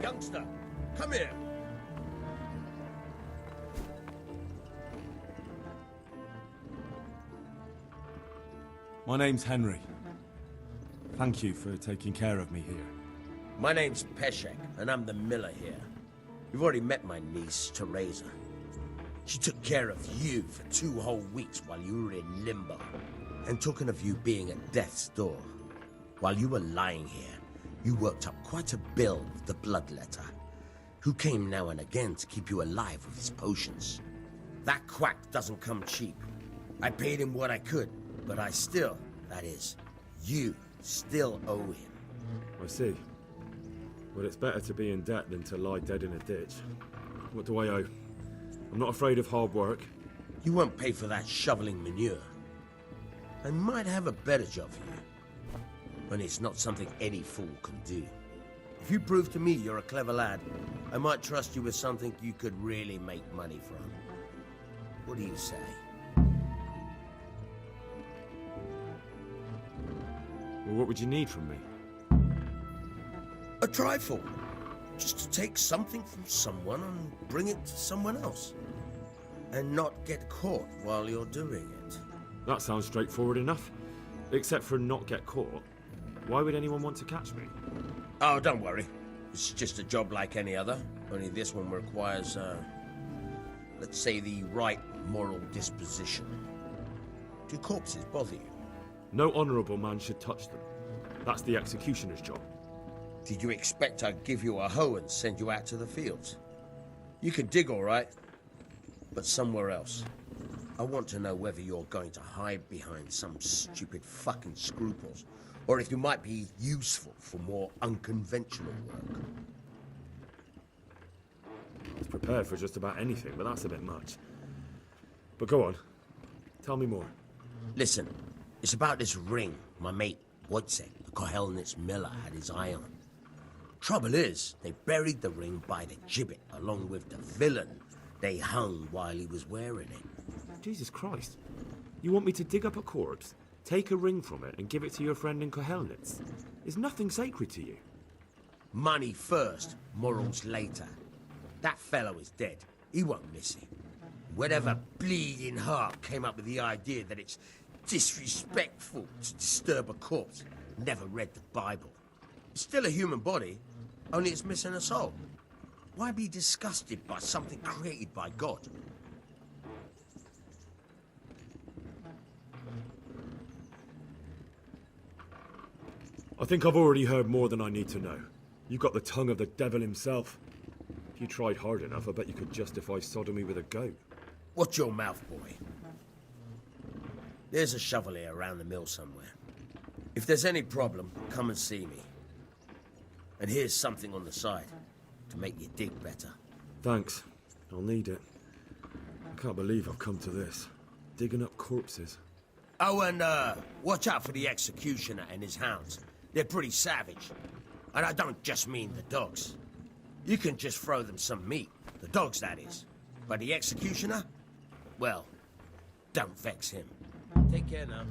Youngster, come here. My name's Henry. Thank you for taking care of me here. My name's Peshek, and I'm the miller here. You've already met my niece, Teresa. She took care of you for 2 whole weeks while you were in limbo. And talking of you being at death's door, while you were lying here, you worked up quite a bill with the bloodletter, who came now and again to keep you alive with his potions. That quack doesn't come cheap. I paid him what I could, but I still, that is, you still owe him. I see. Well, it's better to be in debt than to lie dead in a ditch. What do I owe? I'm not afraid of hard work. You won't pay for that shoveling manure. I might have a better job for you. But it's not something any fool can do. If you prove to me you're a clever lad, I might trust you with something you could really make money from. What do you say? Well, what would you need from me? A trifle. Just to take something from someone and bring it to someone else. And not get caught while you're doing it. That sounds straightforward enough. Except for not get caught. Why would anyone want to catch me? Oh, don't worry. It's just a job like any other. Only this one requires, let's say, the right moral disposition. Do corpses bother you? No honourable man should touch them. That's the executioner's job. Did you expect I'd give you a hoe and send you out to the fields? You can dig all right, but somewhere else. I want to know whether you're going to hide behind some stupid fucking scruples, or if you might be useful for more unconventional work. I was prepared for just about anything, but that's a bit much. But go on. Tell me more. Listen, it's about this ring my mate, Wojciech, the Kohelnitz miller, had his eye on. Trouble is, they buried the ring by the gibbet along with the villain they hung while he was wearing it. Jesus Christ. You want me to dig up a corpse, take a ring from it, and give it to your friend in Kohelnitz? Is nothing sacred to you? Money first, morals later. That fellow is dead. He won't miss it. Whatever bleeding heart came up with the idea that it's disrespectful to disturb a corpse never read the Bible. It's still a human body, only it's missing a soul. Why be disgusted by something created by God? I think I've already heard more than I need to know. You got the tongue of the devil himself. If you tried hard enough, I bet you could justify sodomy with a goat. Watch your mouth, boy. There's a shovel here around the mill somewhere. If there's any problem, come and see me. And here's something on the side to make you dig better. Thanks. I'll need it. I can't believe I've come to this. Digging up corpses. Oh, and watch out for the executioner and his hounds. They're pretty savage. And I don't just mean the dogs. You can just throw them some meat. The dogs, that is. But the executioner? Well, don't vex him. Take care now.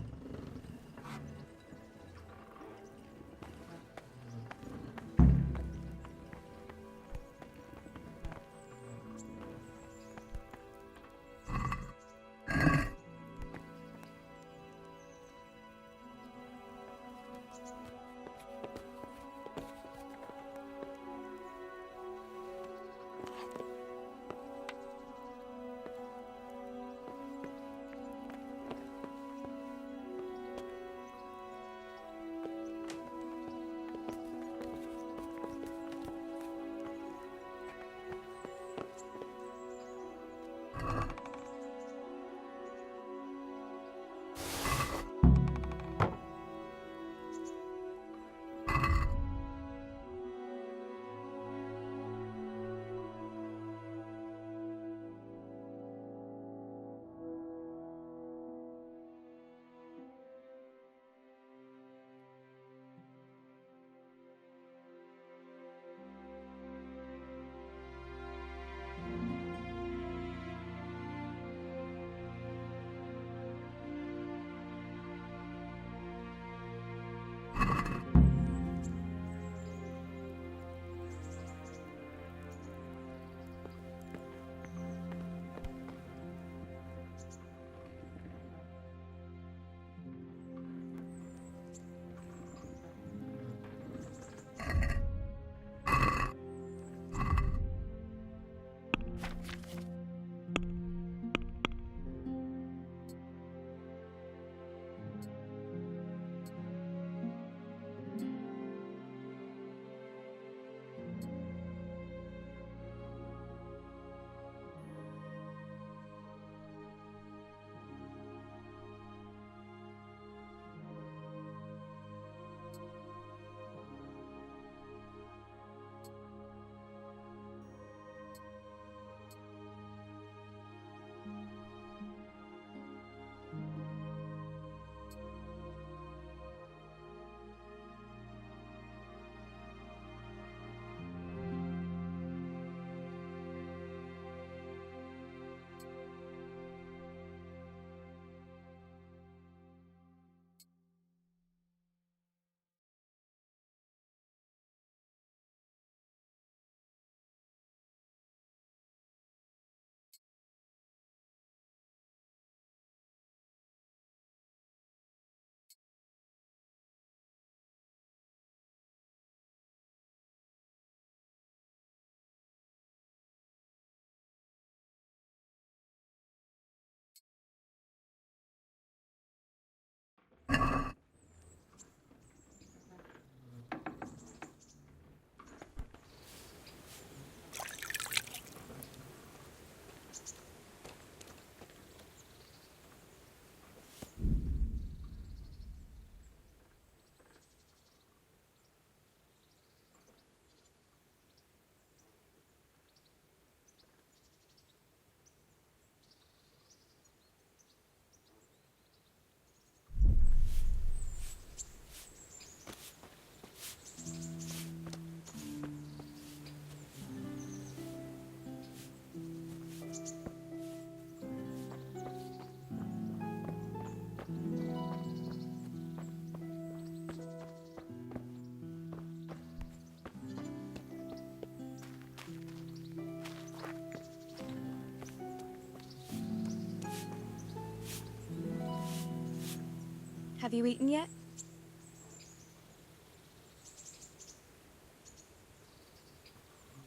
Have you eaten yet?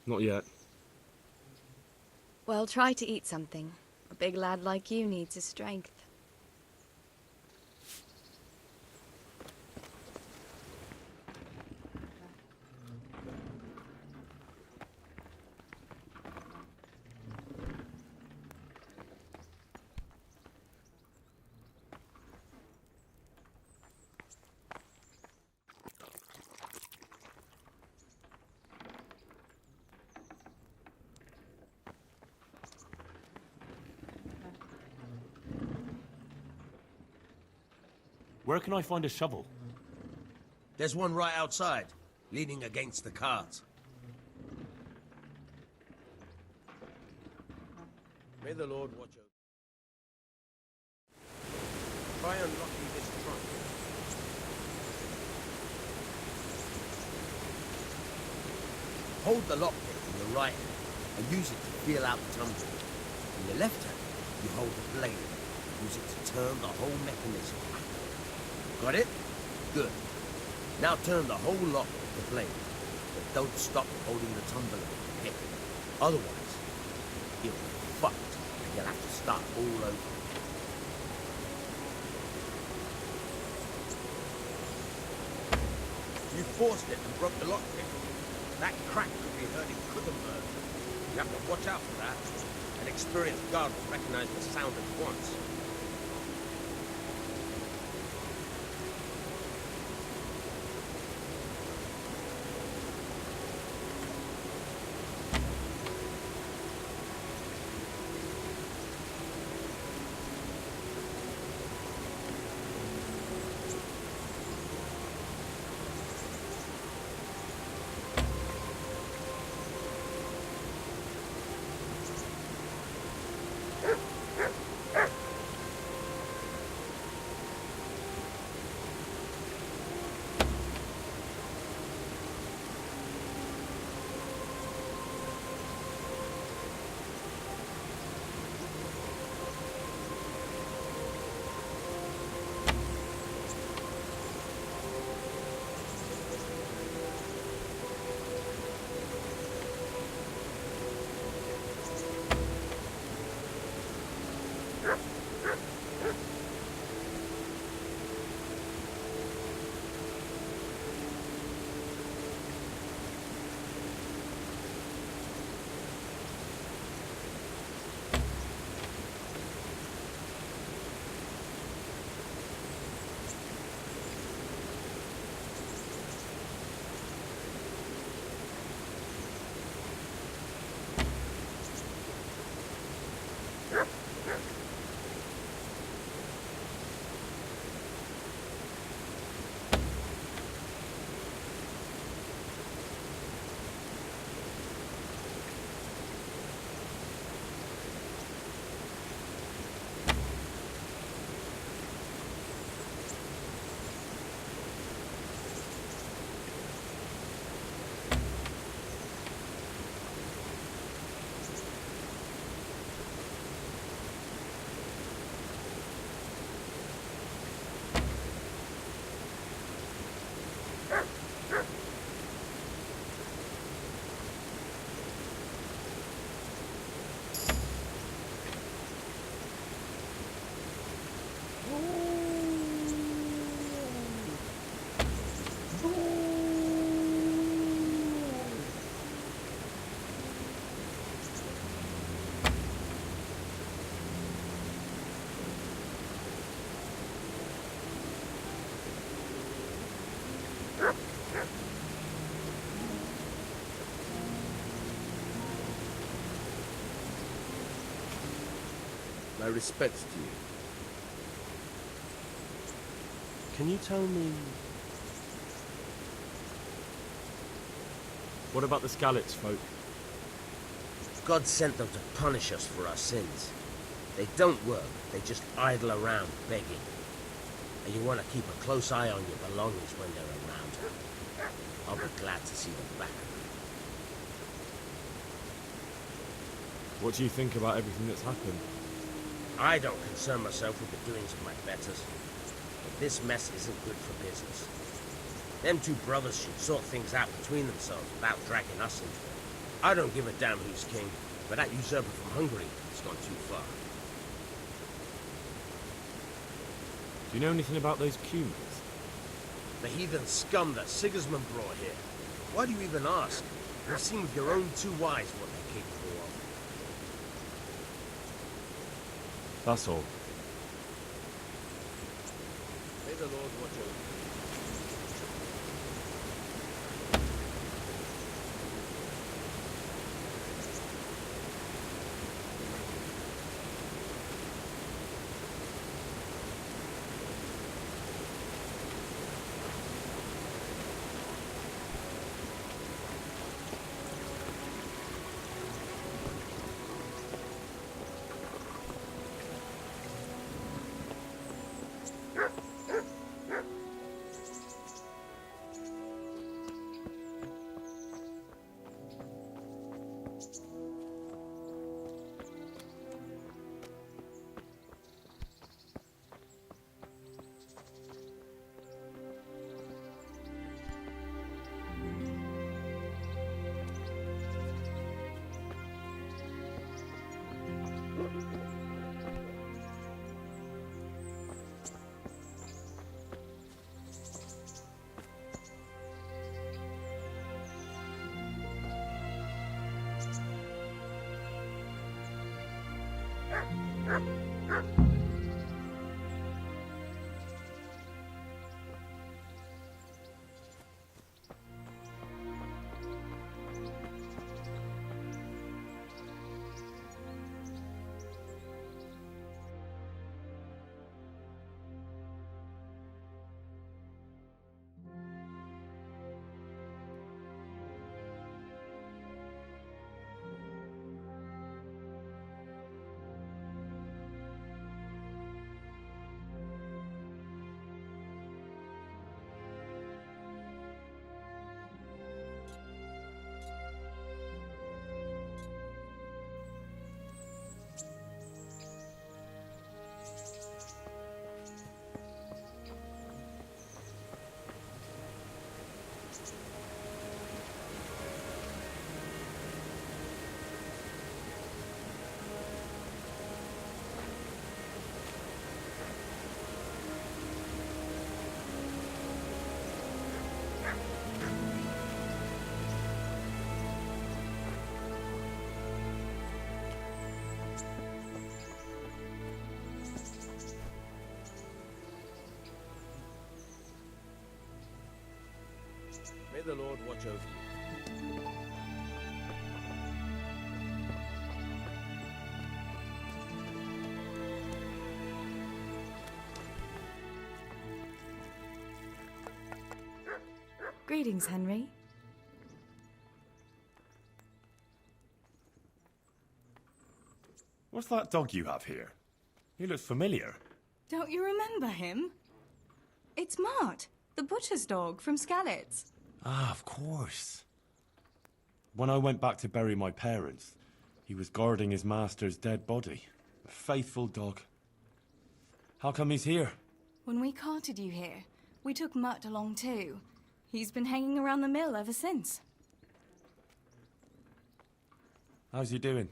Not yet. Well, try to eat something. A big lad like you needs his strength. Where can I find a shovel? There's one right outside, leaning against the cart. May the Lord watch over. Try unlocking this trunk. Hold the lockpick in your right hand and use it to feel out the tumbler. In your left hand, you hold the blade. Use it to turn the whole mechanism. Got it? Good. Now turn the whole lock with the blade, but don't stop holding the tumbler with the pick. Otherwise, you'll be fucked and you'll have to start all over. You forced it and broke the lockpick. That crack could be hurting Kuttenberg. You have to watch out for that. An experienced guard will recognize the sound at once. My respects to you. Can you tell me... What about the Skalitz folk? God sent them to punish us for our sins. They don't work, they just idle around begging. And you want to keep a close eye on your belongings when they're around. I'll be glad to see them back. What do you think about everything that's happened? I don't concern myself with the doings of my betters. But This mess isn't good for business. Them two brothers should sort things out between themselves without dragging us into it. I don't give a damn who's king, but that usurper from Hungary has gone too far. Do you know anything about those Cumans? The heathen scum that Sigismund brought here. Why do you even ask? You've seen with your own two eyes what they're capable of. That's all. May the Lord watch over you. May the Lord watch over you. Greetings, Henry. What's that dog you have here? He looks familiar. Don't you remember him? It's Mart, the butcher's dog from Skalitz. Ah, of course. When I went back to bury my parents, he was guarding his master's dead body. A faithful dog. How come he's here? When we carted you here, we took Mutt along too. He's been hanging around the mill ever since. How's he doing?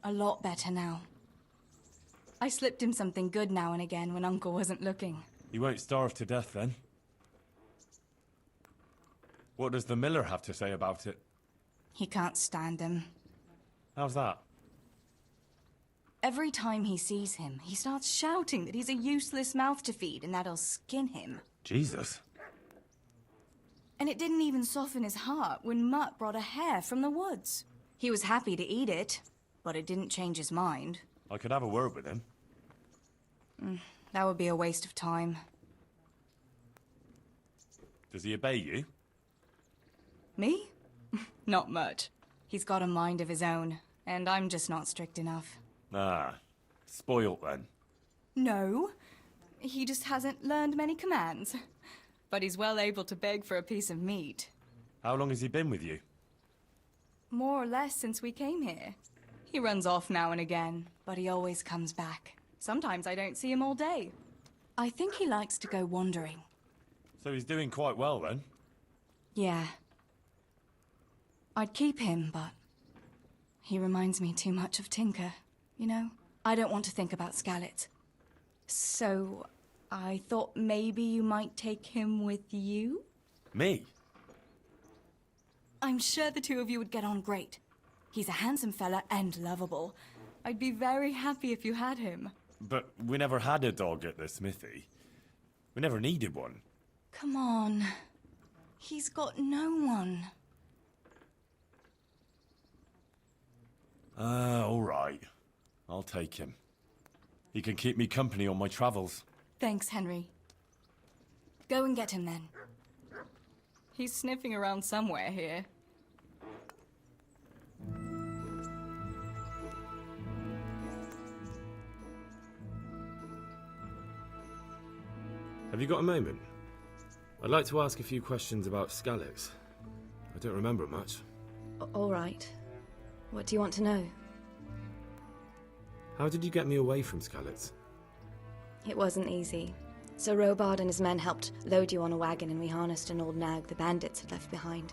A lot better now. I slipped him something good now and again when Uncle wasn't looking. He won't starve to death then. What does the miller have to say about it? He can't stand him. How's that? Every time he sees him, he starts shouting that he's a useless mouth to feed and that he'll skin him. Jesus. And it didn't even soften his heart when Mutt brought a hare from the woods. He was happy to eat it, but it didn't change his mind. I could have a word with him. That would be a waste of time. Does he obey you? Me? Not much. He's got a mind of his own, and I'm just not strict enough. Ah, spoilt then. No, he just hasn't learned many commands. But he's well able to beg for a piece of meat. How long has he been with you? More or less since we came here. He runs off now and again, but he always comes back. Sometimes I don't see him all day. I think he likes to go wandering. So he's doing quite well, then? Yeah. I'd keep him, but he reminds me too much of Tinker, you know? I don't want to think about Skalitz. So, I thought maybe you might take him with you? Me? I'm sure the two of you would get on great. He's a handsome fella and lovable. I'd be very happy if you had him. But we never had a dog at the smithy. We never needed one. Come on. He's got no one. All right. I'll take him. He can keep me company on my travels. Thanks, Henry. Go and get him then. He's sniffing around somewhere here. Have you got a moment? I'd like to ask a few questions about Skalitz. I don't remember much. All right. What do you want to know? How did you get me away from Skalitz? It wasn't easy. So Robard and his men helped load you on a wagon and we harnessed an old nag the bandits had left behind.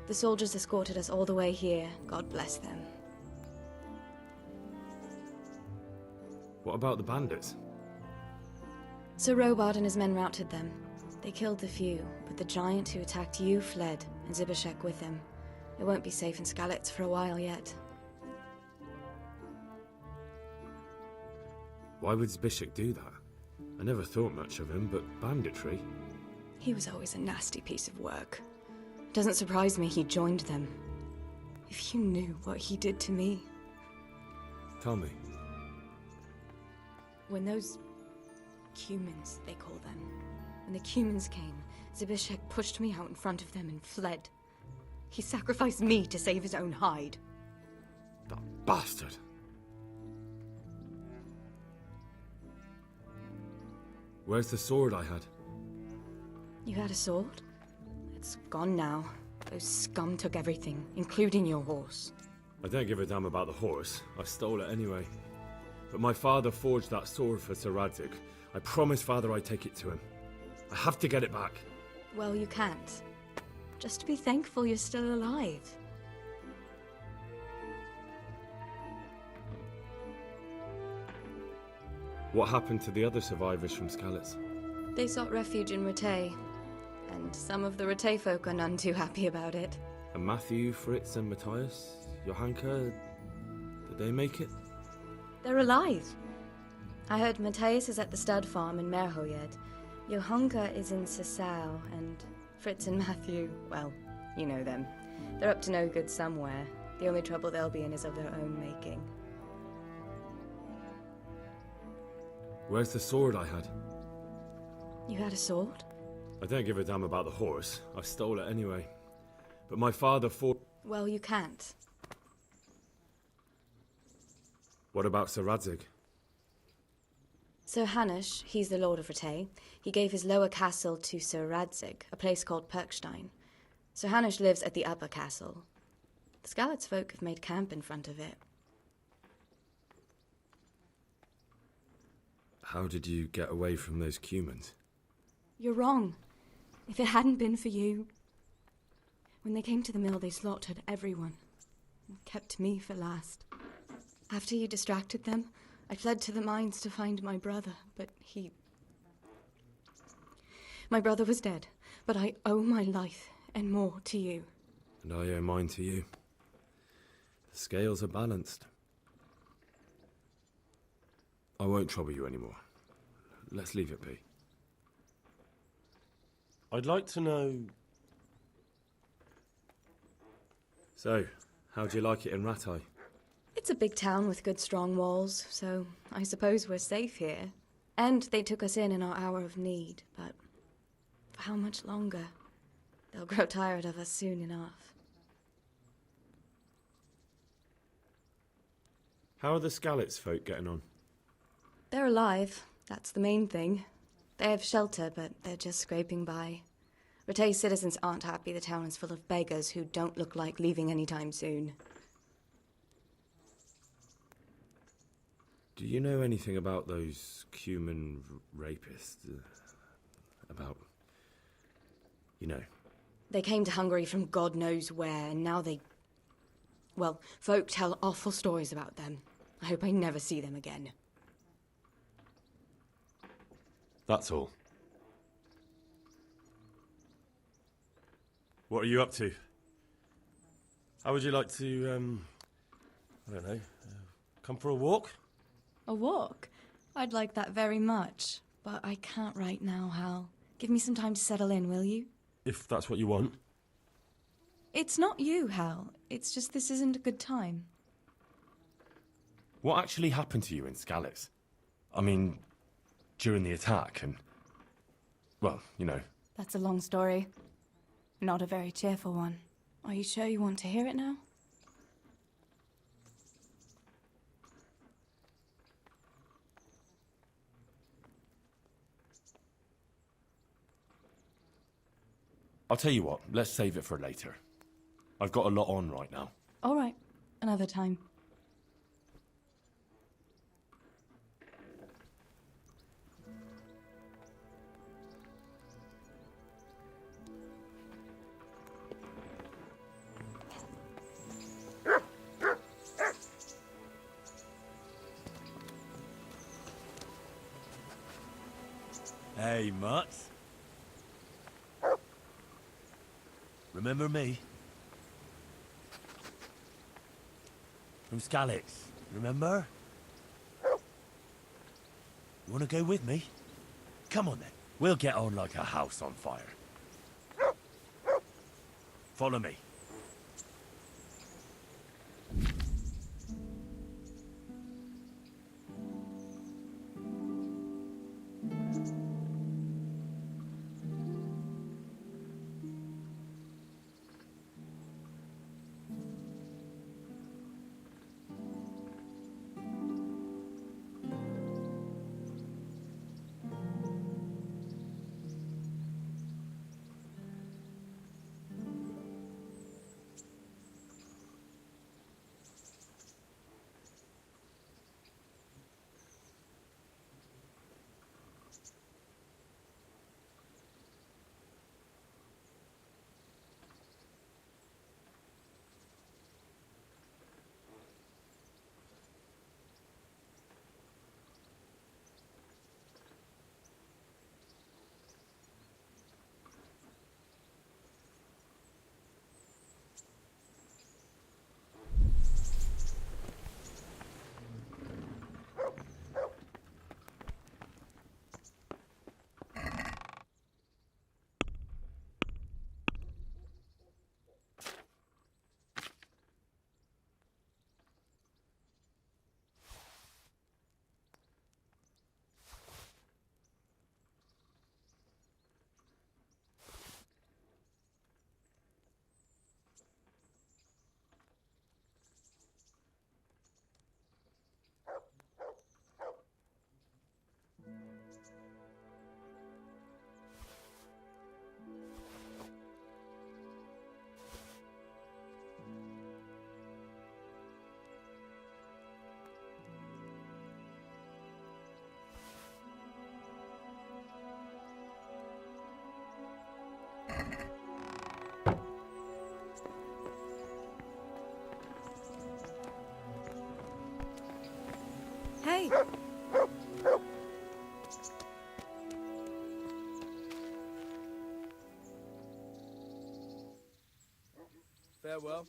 The soldiers escorted us all the way here, God bless them. What about the bandits? So Robard and his men routed them. They killed the few, but the giant who attacked you fled, and Zibishek with him. It won't be safe in Skalitz for a while yet. Why would Zbyszek do that? I never thought much of him, but banditry? He was always a nasty piece of work. It doesn't surprise me he joined them. If you knew what he did to me. Tell me. When those Cumans, they call them. When the Cumans came, Zbyszek pushed me out in front of them and fled. He sacrificed me to save his own hide. That bastard! Where's the sword I had? You had a sword? It's gone now. Those scum took everything, including your horse. I don't give a damn about the horse. I stole it anyway. But my father forged that sword for Sir Radzig. I promised Father I'd take it to him. I have to get it back. Well, you can't. Just be thankful you're still alive. What happened to the other survivors from Skalitz? They sought refuge in Ratay, and some of the Ratay folk are none too happy about it. And Matthew, Fritz and Matthias? Johanka? Did they make it? They're alive. I heard Matthias is at the stud farm in Merhojed. Johanka is in Sasau, and Fritz and Matthew, well, you know them. They're up to no good somewhere. The only trouble they'll be in is of their own making. Where's the sword I had? You had a sword? I don't give a damn about the horse. I stole it anyway. But my father fought... Well, you can't. What about Sir Radzig? Sir Hanush, he's the Lord of Ratay. He gave his lower castle to Sir Radzig, a place called Perkstein. Sir Hanush lives at the upper castle. The Skalitz folk have made camp in front of it. How did you get away from those Cumans? You're wrong. If it hadn't been for you... When they came to the mill, they slaughtered everyone. And kept me for last. After you distracted them, I fled to the mines to find my brother, but he... My brother was dead, but I owe my life and more to you. And I owe mine to you. The scales are balanced. I won't trouble you anymore. Let's leave it be. I'd like to know... So, how do you like it in Rattay? It's a big town with good strong walls, so I suppose we're safe here. And they took us in our hour of need, but for how much longer? They'll grow tired of us soon enough. How are the Skalitz folk getting on? They're alive, that's the main thing. They have shelter, but they're just scraping by. Ratay's citizens aren't happy the town is full of beggars who don't look like leaving anytime soon. Do Do you know anything about those human rapists? About... you know... They came to Hungary from God knows where, and now they... Well, folk tell awful stories about them. I hope I never see them again. That's all. What are you up to? How would you like to, I don't know, come for a walk? A walk? I'd like that very much. But I can't right now, Hal. Give me some time to settle in, will you? If that's what you want. It's not you, Hal. It's just this isn't a good time. What actually happened to you in Skalitz? I mean, during the attack and... well, you know. That's a long story. Not a very cheerful one. Are you sure you want to hear it now? I'll tell you what, let's save it for later. I've got a lot on right now. All right, another time. Hey, Mutt. Remember me? From Skalitz, remember? You wanna go with me? Come on then. We'll get on like a house on fire. Follow me. Hey! Farewell.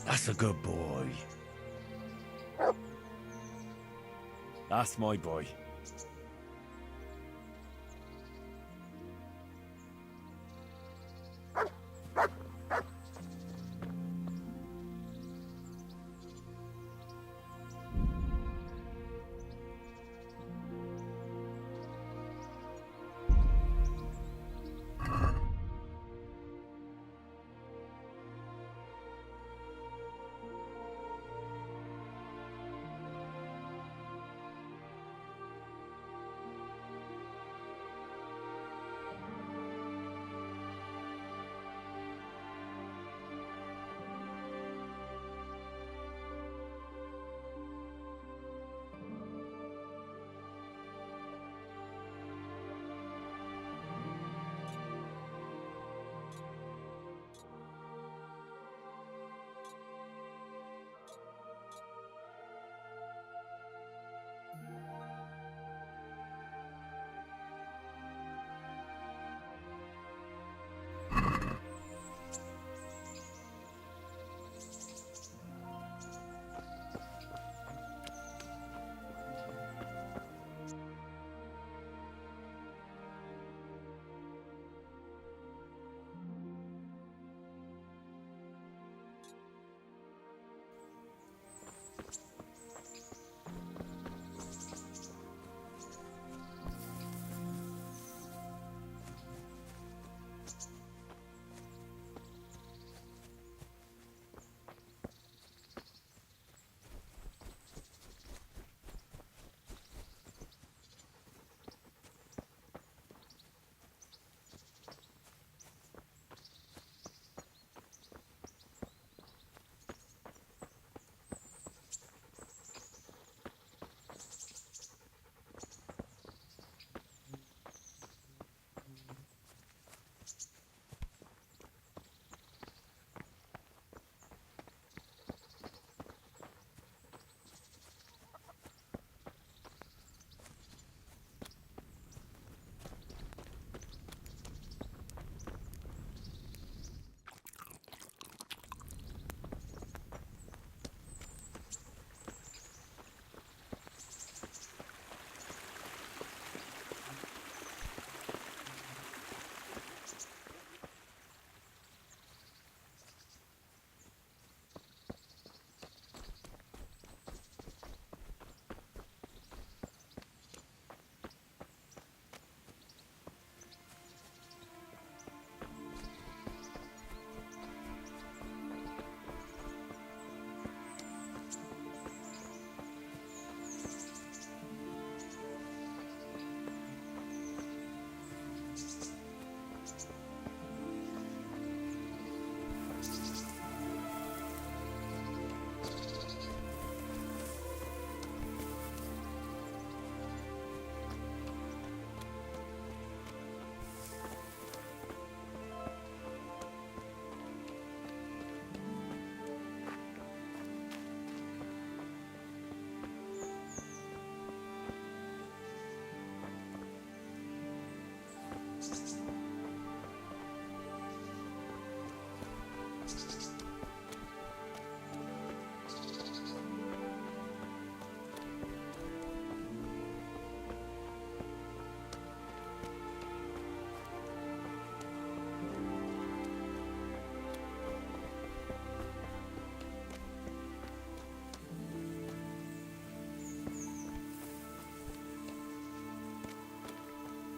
That's a good boy. That's my boy.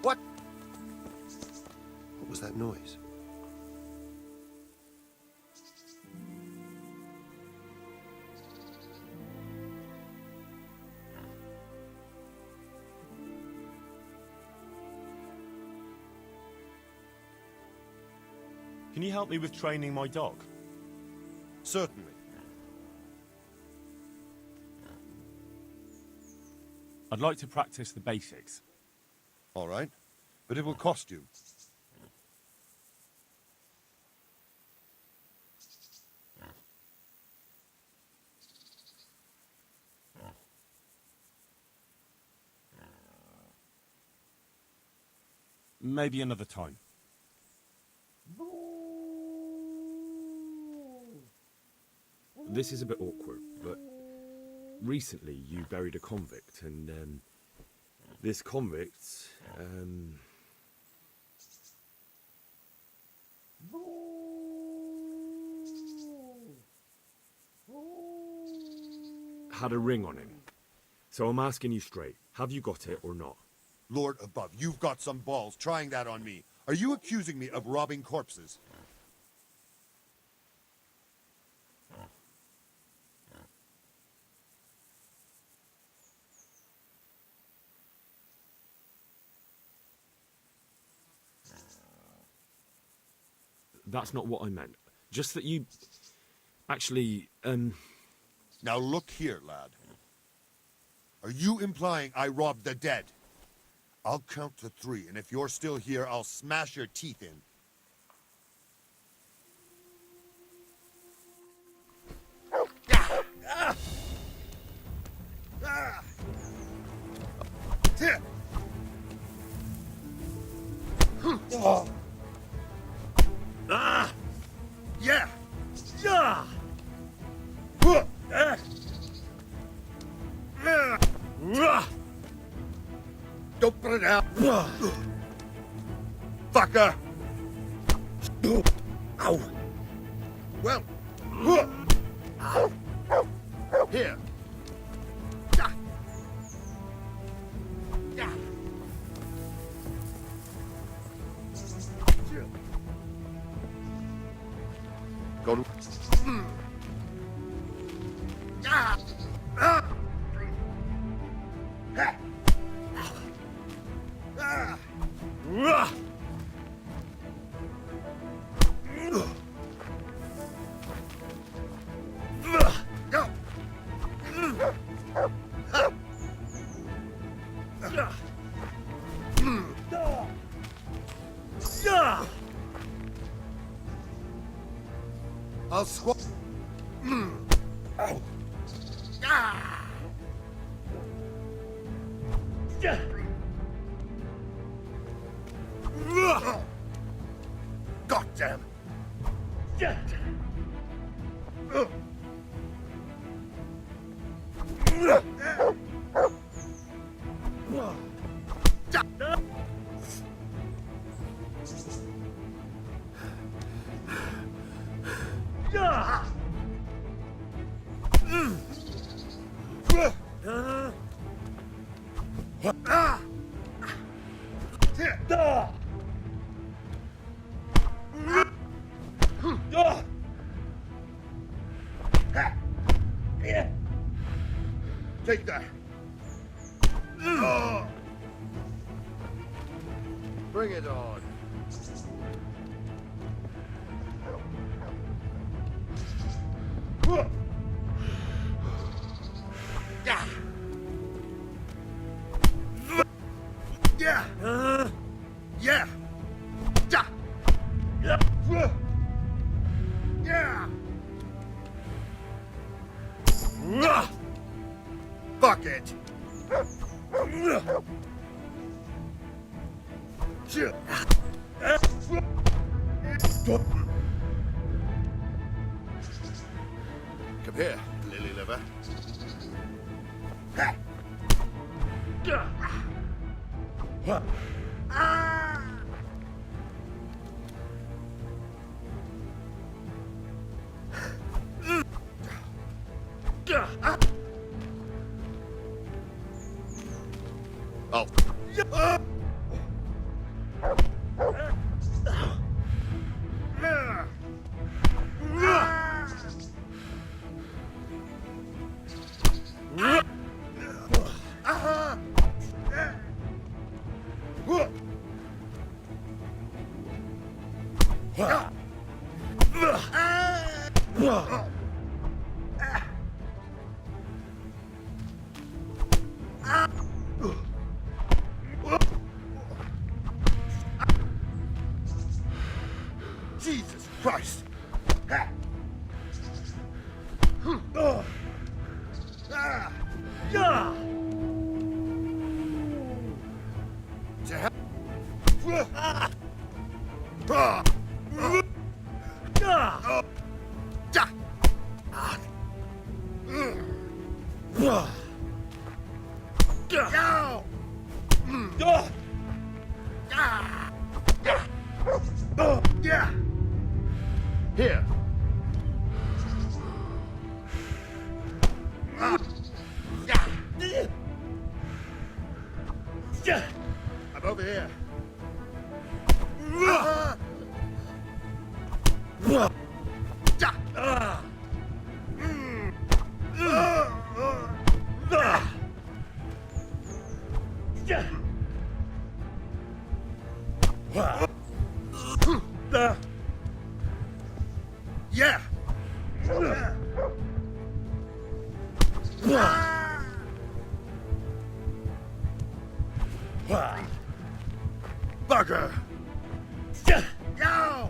What? What was that noise? Can you help me with training my dog? Certainly. I'd like to practice the basics. All right. But it will cost you. Maybe another time. This is a bit awkward, but recently you buried a convict, and this convict, had a ring on him. So I'm asking you straight, have you got it or not? Lord above, you've got some balls trying that on me. Are you accusing me of robbing corpses? That's not what I meant. Just that you actually, Now look here, lad. Are you implying I robbed the dead? I'll count to 3, and if you're still here, I'll smash your teeth in. Yeah! Yeah! Don't put it out! Fucker! Ow! Well, here. Go to... I'll squat. Ow. God damn. Take that. Bring it on. Yeah. Yeah. Yeah. Yeah. Yeah. Fuck it. Come here, lily liver. Oh. Jesus Christ! To hell! Here. I'm over here. Yeah. Bugger. Yo.